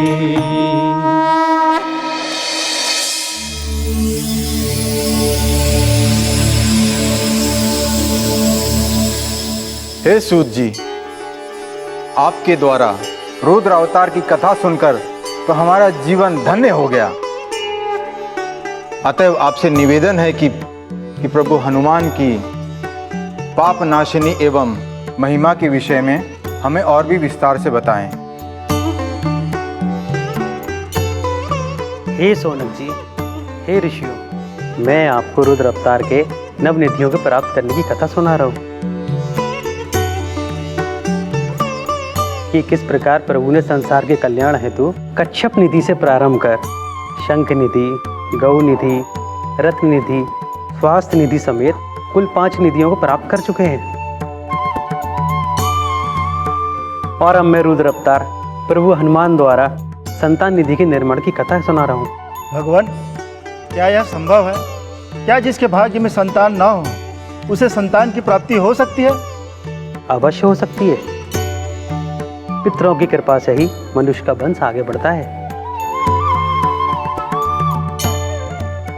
हे सूत जी, आपके द्वारा रुद्र अवतार की कथा सुनकर तो हमारा जीवन धन्य हो गया। अतएव आपसे निवेदन है कि प्रभु हनुमान की पाप नाशिनी एवं महिमा के विषय में हमें और भी विस्तार से बताएं। हे सोनक जी, हे ऋषियों, मैं आपको रुद्र अवतार के नवनिधियों को प्राप्त करने की कथा सुना रहा हूँ कि किस प्रकार प्रभु ने संसार के कल्याण हेतु कच्छप निधि से प्रारंभ कर शंख निधि, गौ निधि, रत्न निधि, स्वास्थ्य निधि समेत कुल 5 निधियों को प्राप्त कर चुके हैं। और अब मैं रुद्र अवतार प्रभु हनुमान द्वारा संतान निधि के निर्माण की कथा सुना रहा हूँ। भगवान, क्या यह संभव है? क्या जिसके भाग्य में संतान ना हो उसे संतान की प्राप्ति हो सकती है? अवश्य हो सकती है। पितरों की कृपा से ही मनुष्य का वंश आगे बढ़ता है।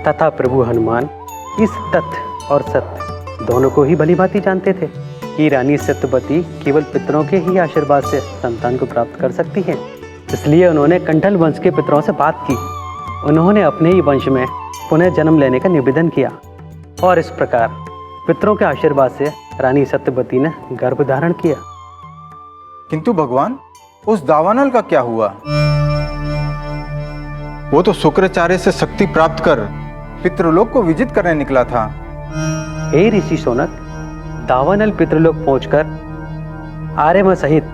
तथा प्रभु हनुमान इस तथ्य और सत्य दोनों को ही भली भांति जानते थे कि रानी सत्यवती केवल पितरों के ही आशीर्वाद से संतान को प्राप्त कर सकती है। इसलिए उन्होंने कंठल वंश के पितरों से बात की। उन्होंने अपने ही वंश में पुनः जन्म लेने का निवेदन किया और इस प्रकार पितरों के आशीर्वाद से रानी सत्यवती ने गर्भ धारण किया। किंतु भगवान, उस दावानल का क्या हुआ? वो तो शुक्राचार्य से शक्ति प्राप्त कर पितृलोक को विजित करने निकला था। हे ऋषि सोनक, दावानल पितृलोक पहुंचकर आर्यमा सहित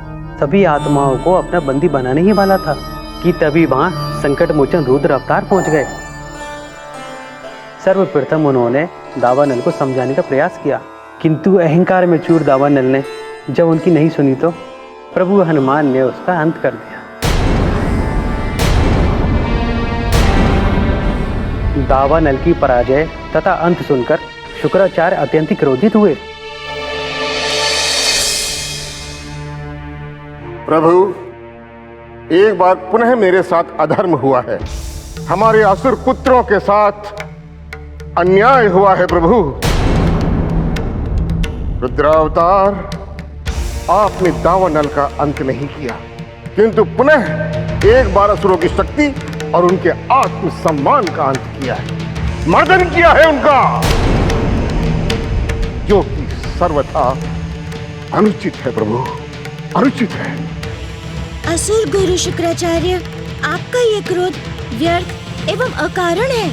सभी आत्माओं को अपना बंदी बनाने ही वाला था कि तभी वहां संकट मोचन रुद्र अवतार पहुंच गए। सर्वप्रथम उन्होंने दावानल को समझाने का प्रयास किया, किंतु अहंकार में चूर दावानल ने जब उनकी नहीं सुनी तो प्रभु हनुमान ने उसका अंत कर दिया। दावानल की पराजय तथा अंत सुनकर शुक्राचार्य अत्यंत क्रोधित हुए। प्रभु, एक बार पुनः मेरे साथ अधर्म हुआ है। हमारे असुर पुत्रों के साथ अन्याय हुआ है। प्रभु रुद्रावतार, आपने दावानल का अंत नहीं किया, किंतु पुनः एक बार असुरों की शक्ति और उनके आत्मसम्मान का अंत किया है, मर्दन किया है उनका, जो कि सर्वथा अनुचित है। प्रभु, अनुचित है। असुर गुरु शुक्राचार्य, आपका ये क्रोध व्यर्थ एवं अकारण है।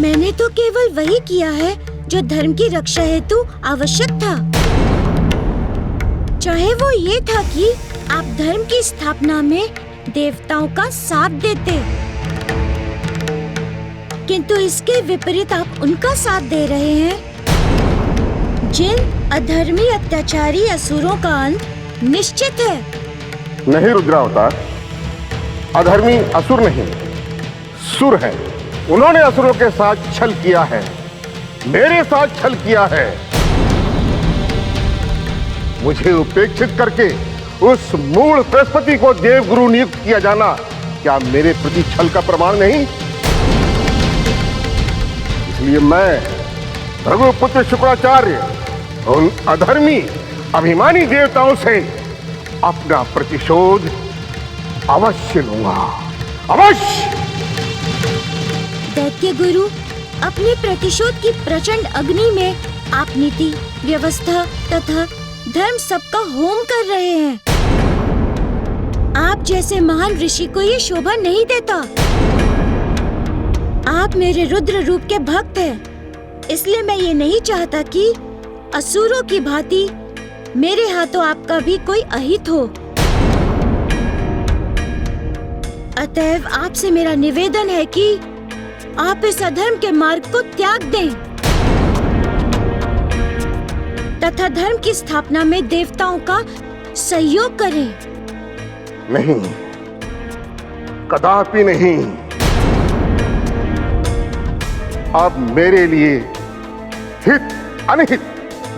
मैंने तो केवल वही किया है जो धर्म की रक्षा हेतु आवश्यक था। चाहे वो ये था कि आप धर्म की स्थापना में देवताओं का साथ देते, किंतु इसके विपरीत आप उनका साथ दे रहे हैं। जिन अधर्मी अत्याचारी असुरों का अंत निश्चित है। नहीं रुद्रावतार, अधर्मी असुर नहीं, सुर है। उन्होंने असुरों के साथ छल किया है, मेरे साथ छल किया है। मुझे उपेक्षित करके उस मूल बृहस्पति को देवगुरु नियुक्त किया जाना क्या मेरे प्रति छल का प्रमाण नहीं? इसलिए मैं भृगुपुत्र शुक्राचार्य उन अधर्मी अभिमानी देवताओं से अपना प्रतिशोध अवश्य लूंगा, अवश्य। दैत्य गुरु, अपने प्रतिशोध की प्रचंड अग्नि में आप नीति, व्यवस्था तथा धर्म सबका होम कर रहे हैं। आप जैसे महान ऋषि को ये शोभा नहीं देता। आप मेरे रुद्र रूप के भक्त हैं, इसलिए मैं ये नहीं चाहता कि असुरों की भांति मेरे हाथों आपका भी कोई अहित हो। अतएव आपसे मेरा निवेदन है कि आप इस अधर्म के मार्ग को त्याग दें तथा धर्म की स्थापना में देवताओं का सहयोग करें। नहीं, कदापि नहीं। अब मेरे लिए हित अनहित,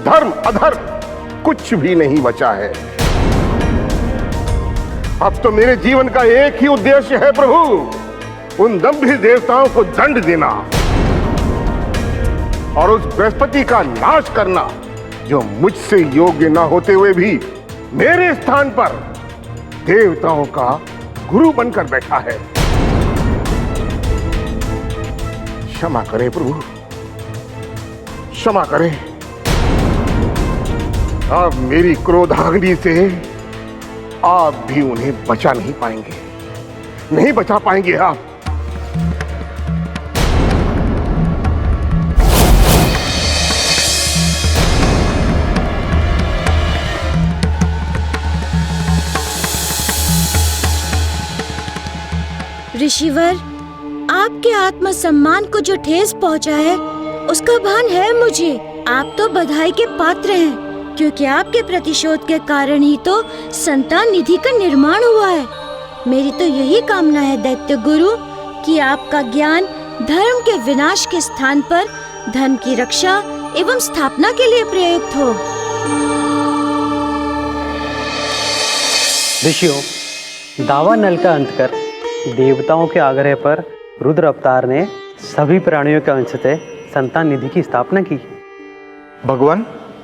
धर्म अधर्म कुछ भी नहीं बचा है। अब तो मेरे जीवन का एक ही उद्देश्य है प्रभु, उन दंभी देवताओं को दंड देना और उस बृहस्पति का नाश करना जो मुझसे योग्य ना होते हुए भी मेरे स्थान पर देवताओं का गुरु बनकर बैठा है। क्षमा करें प्रभु, क्षमा करें। अब मेरी क्रोधाग्नि से आप भी उन्हें बचा नहीं पाएंगे, नहीं बचा पाएंगे आप। ऋषिवर, आपके आत्मसम्मान को जो ठेस पहुंचा है उसका भान है मुझे। आप तो बधाई के पात्र हैं, क्योंकि आपके प्रतिशोध के कारण ही तो संतान निधि का निर्माण हुआ है। मेरी तो यही कामना है दैत्य गुरु, कि आपका ज्ञान धर्म के विनाश के स्थान पर धर्म की रक्षा एवं स्थापना के लिए प्रयुक्त हो। ऋषियों, दावा नल का अंत कर देवताओं के आग्रह पर रुद्र अवतार ने सभी प्राणियों के अंश से संतान निधि की स्थापना की। भगवान,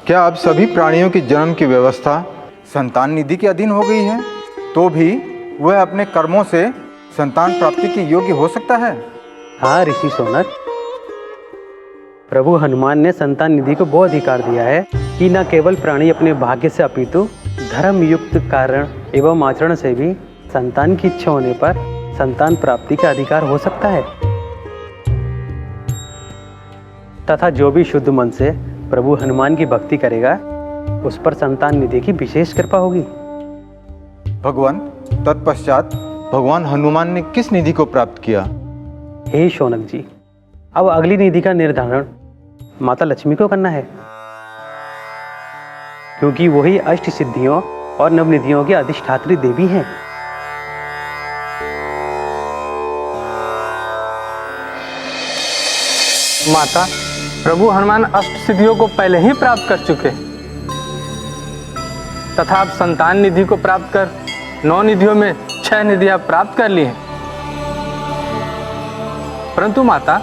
क्या अब सभी प्राणियों की जन्म की व्यवस्था संतान निधि के अधीन हो गई है, तो भी वह अपने कर्मों से संतान प्राप्ति के योग्य हो सकता है? हाँ ऋषि सोनक, प्रभु हनुमान ने संतान निधि को वो अधिकार दिया है कि न केवल प्राणी अपने भाग्य से अपितु धर्म युक्त कारण एवं आचरण से भी संतान की इच्छा होने पर संतान प्राप्ति का अधिकार हो सकता है, तथा जो भी शुद्ध मन से प्रभु हनुमान की भक्ति करेगा उस पर संतान निधि की विशेष कृपा होगी। भगवान, तत्पश्चात भगवान हनुमान ने किस निधि को प्राप्त किया? हे शौनक जी, अब अगली निधि का निर्धारण माता लक्ष्मी को करना है, क्योंकि वही अष्ट सिद्धियों और नवनिधियों की अधिष्ठात्री देवी हैं। माता, प्रभु हनुमान अष्ट सिद्धियों को पहले ही प्राप्त कर चुके तथा आप संतान निधि को प्राप्त कर 9 निधियों में 6 निधियां प्राप्त कर ली हैं। परंतु माता,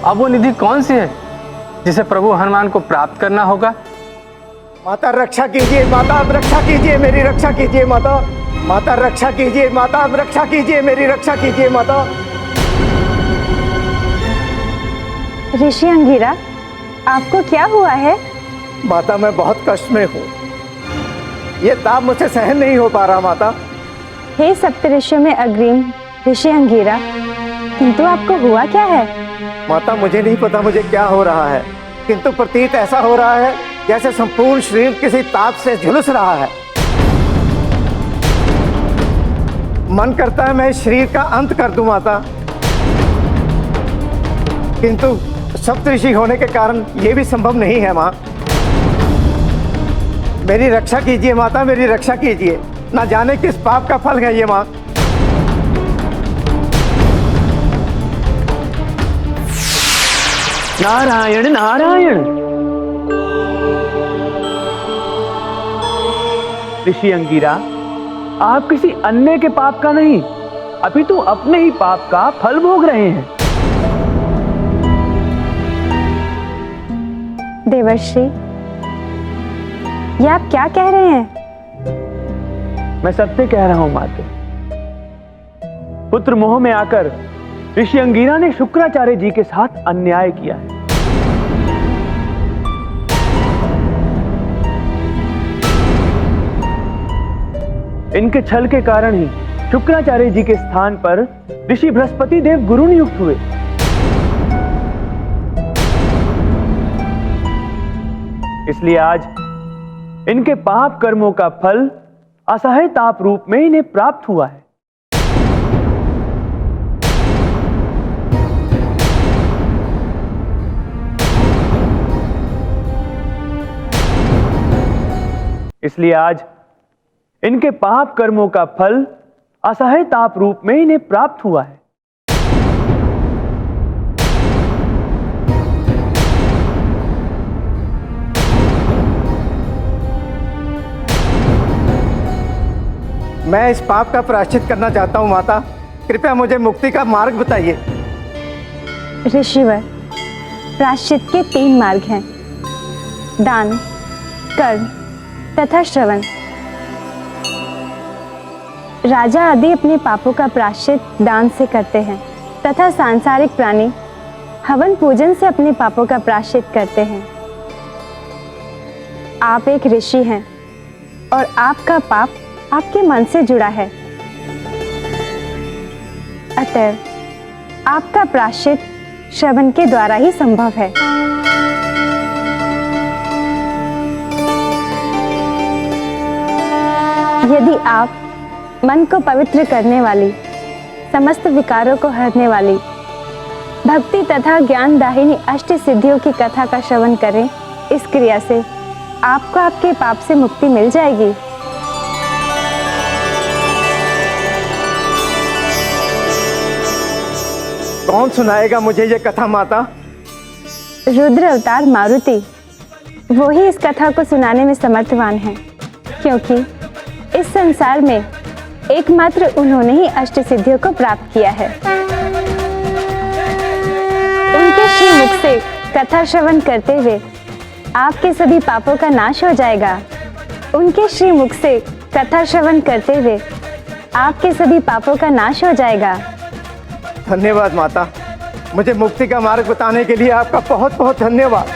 अब वो निधि कौन सी है जिसे प्रभु हनुमान को प्राप्त करना होगा? माता रक्षा कीजिए, माता अब रक्षा कीजिए, मेरी रक्षा कीजिए माता। माता रक्षा कीजिए, माता अब रक्षा कीजिए, मेरी रक्षा कीजिए माता। ऋषि अंगिरा, आपको क्या हुआ है? माता, मैं बहुत कष्ट में हूँ, ये ताप मुझसे सहन नहीं हो पा रहा माता। हे सप्तऋषियों में अग्रिम ऋषि अंगिरा, किंतु आपको हुआ क्या है? माता, मुझे नहीं पता मुझे क्या हो रहा है, किंतु प्रतीत ऐसा हो रहा है जैसे संपूर्ण शरीर किसी ताप से झुलस रहा है। मन करता है मैं इस शरीर का अंत कर दूं माता, किंतु सप्तऋषि होने के कारण यह भी संभव नहीं है माँ। मेरी रक्षा कीजिए माता, मेरी रक्षा कीजिए। ना जाने किस पाप का फल है ये माँ। नारायण नारायण। ऋषि अंगिरा, आप किसी अन्य के पाप का नहीं अपितु अपने ही पाप का फल भोग रहे हैं। देवर्षि, ये आप क्या कह रहे हैं? मैं सत्य कह रहा हूं माते। पुत्र मोह में आकर ऋषि अंगिरा ने शुक्राचार्य जी के साथ अन्याय किया है। इनके छल के कारण ही शुक्राचार्य जी के स्थान पर ऋषि बृहस्पति देव गुरु नियुक्त हुए। इसलिए आज इनके पाप कर्मों का फल असहाय ताप रूप में इन्हें प्राप्त हुआ है। इसलिए आज इनके पाप कर्मों का फल असहाय ताप रूप में इन्हें प्राप्त हुआ है। मैं इस पाप का प्रायश्चित करना चाहता हूँ माता। कृपया मुझे मुक्ति का मार्ग बताइए। ऋषिवर, प्रायश्चित के 3 मार्ग हैं: दान, कर्म तथा श्रवण। राजा आदि अपने पापों का प्रायश्चित दान से करते हैं तथा सांसारिक प्राणी हवन पूजन से अपने पापों का प्रायश्चित करते हैं। आप एक ऋषि हैं और आपका पाप आपके मन से जुड़ा है, अतएव आपका प्रायश्चित श्रवण के द्वारा ही संभव है। यदि आप मन को पवित्र करने वाली, समस्त विकारों को हरने वाली, भक्ति तथा ज्ञान दाहिनी अष्ट सिद्धियों की कथा का श्रवण करें, इस क्रिया से आपको आपके पाप से मुक्ति मिल जाएगी। कौन सुनाएगा मुझे ये कथा माता? रुद्र अवतार मारुति, वो ही इस कथा को सुनाने में समर्थवान हैं, क्योंकि इस संसार में एकमात्र उन्होंने ही अष्ट सिद्धियों को प्राप्त किया है। उनके श्रीमुख से कथा श्रवण करते हुए आपके सभी पापों का नाश हो जाएगा। उनके श्रीमुख से कथा श्रवण करते हुए आपके सभी पापों का नाश हो जाएगा। धन्यवाद माता, मुझे मुक्ति का मार्ग बताने के लिए आपका बहुत बहुत धन्यवाद।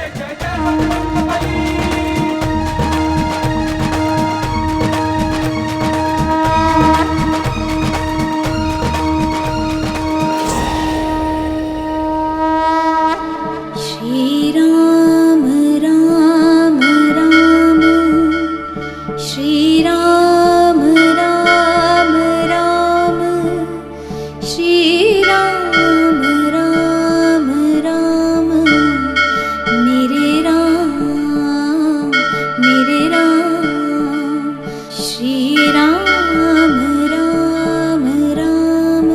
श्री राम राम राम, श्री राम राम राम, श्री राम राम राम, मेरे राम, श्री राम राम राम,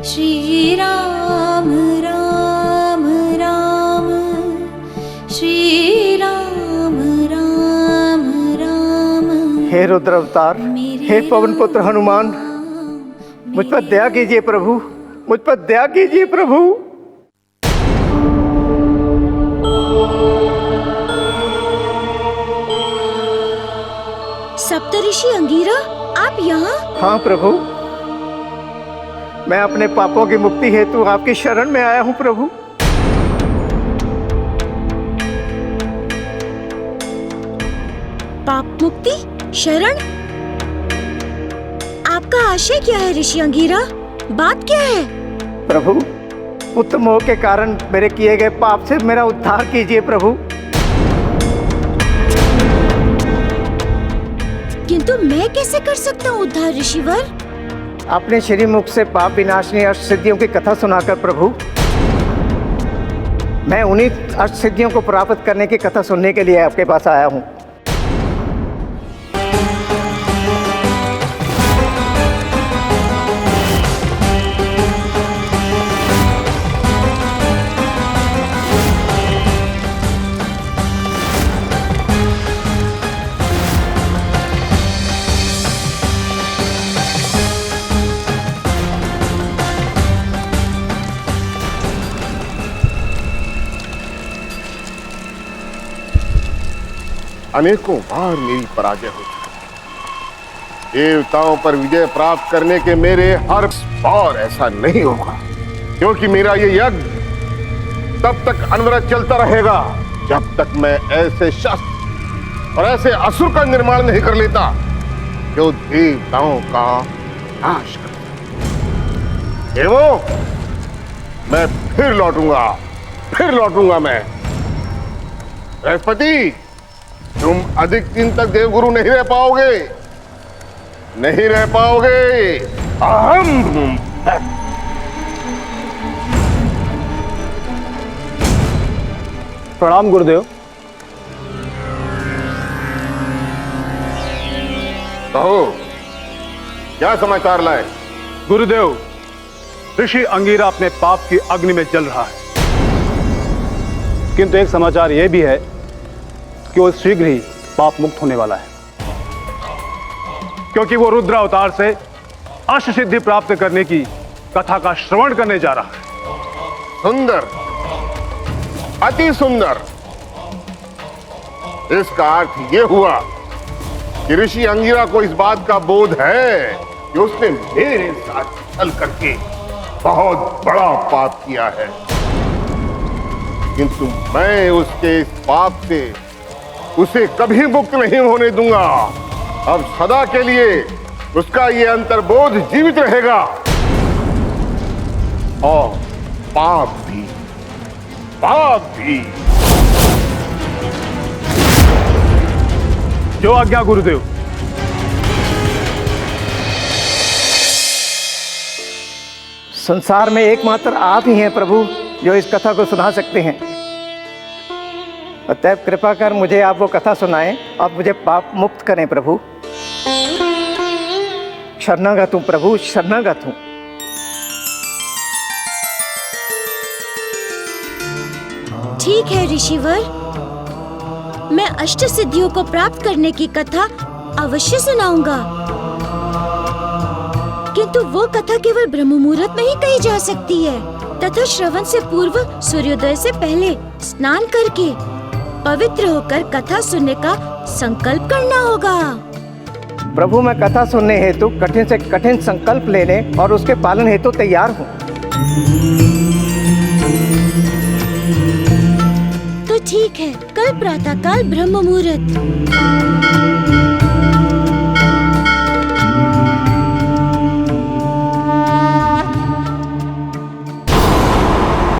श्री राम राम राम, श्री राम राम राम। हे रुद्र अवतार, हे पवन पुत्र हनुमान, मुझ पर दया कीजिए प्रभु, मुझ पर दया कीजिए प्रभु। सप्तऋषि अंगीरा, आप यहाँ? हाँ प्रभु, मैं अपने पापों की मुक्ति हेतु आपकी शरण में आया हूँ प्रभु। पाप मुक्ति, शरण? आपका आशय क्या है ऋषि अंगीरा? बात क्या है? प्रभु, पुत्र मोह के कारण मेरे किए गए पाप से मेरा उद्धार कीजिए प्रभु। किंतु मैं कैसे कर सकता हूँ उद्धार ऋषिवर? अपने श्रीमुख से पाप विनाशनी अष्ट सिद्धियों की कथा सुनाकर प्रभु। मैं उन्हीं अष्ट सिद्धियों को प्राप्त करने की कथा सुनने के लिए आपके पास आया हूँ। अनेकों बार मेरी पराजय हो चुकी। देवताओं पर विजय प्राप्त करने के मेरे हर बार ऐसा नहीं होगा, क्योंकि मेरा ये यज्ञ तब तक अनवरत चलता रहेगा जब तक मैं ऐसे शस्त्र और ऐसे असुर का निर्माण नहीं कर लेता जो देवताओं का नाश कर। देवों, मैं फिर लौटूंगा मैं। बृहस्पति, तुम अधिक दिन तक देवगुरु नहीं रह पाओगे। अहम। प्रणाम गुरुदेव। कहो, क्या समाचार लाए? गुरुदेव, ऋषि अंगीरा अपने पाप की अग्नि में जल रहा है, किंतु एक समाचार यह भी है कि वो शीघ्र ही पाप मुक्त होने वाला है, क्योंकि वो रुद्र अवतार से अष्ट सिद्धि प्राप्त करने की कथा का श्रवण करने जा रहा है। सुंदर, अति सुंदर। इसका अर्थ यह हुआ कि ऋषि अंगिरा को इस बात का बोध है कि उसने मेरे साथ छल करके बहुत बड़ा पाप किया है, किंतु मैं उसके इस पाप से उसे कभी मुक्त नहीं होने दूंगा। अब सदा के लिए उसका ये अंतर्बोध जीवित रहेगा और पाप भी, पाप भी। जो आज्ञा गुरुदेव। संसार में एकमात्र आप ही हैं प्रभु जो इस कथा को सुना सकते हैं। अतएव कृपा कर मुझे आप वो कथा सुनाएं, आप मुझे पाप मुक्त करें प्रभु। शरणागत हूं प्रभु, शरणागत हूं। ठीक है ऋषिवर, मैं अष्ट सिद्धियों को प्राप्त करने की कथा अवश्य सुनाऊंगा, किंतु वो कथा केवल ब्रह्म मुहूर्त में ही कही जा सकती है तथा श्रवण से पूर्व सूर्योदय से पहले स्नान करके पवित्र होकर कथा सुनने का संकल्प करना होगा। प्रभु मैं कथा सुनने हेतु कठिन से कठिन संकल्प लेने और उसके पालन हेतु तैयार हूँ। तो ठीक है, कल प्रातःकाल ब्रह्म मुहूर्त।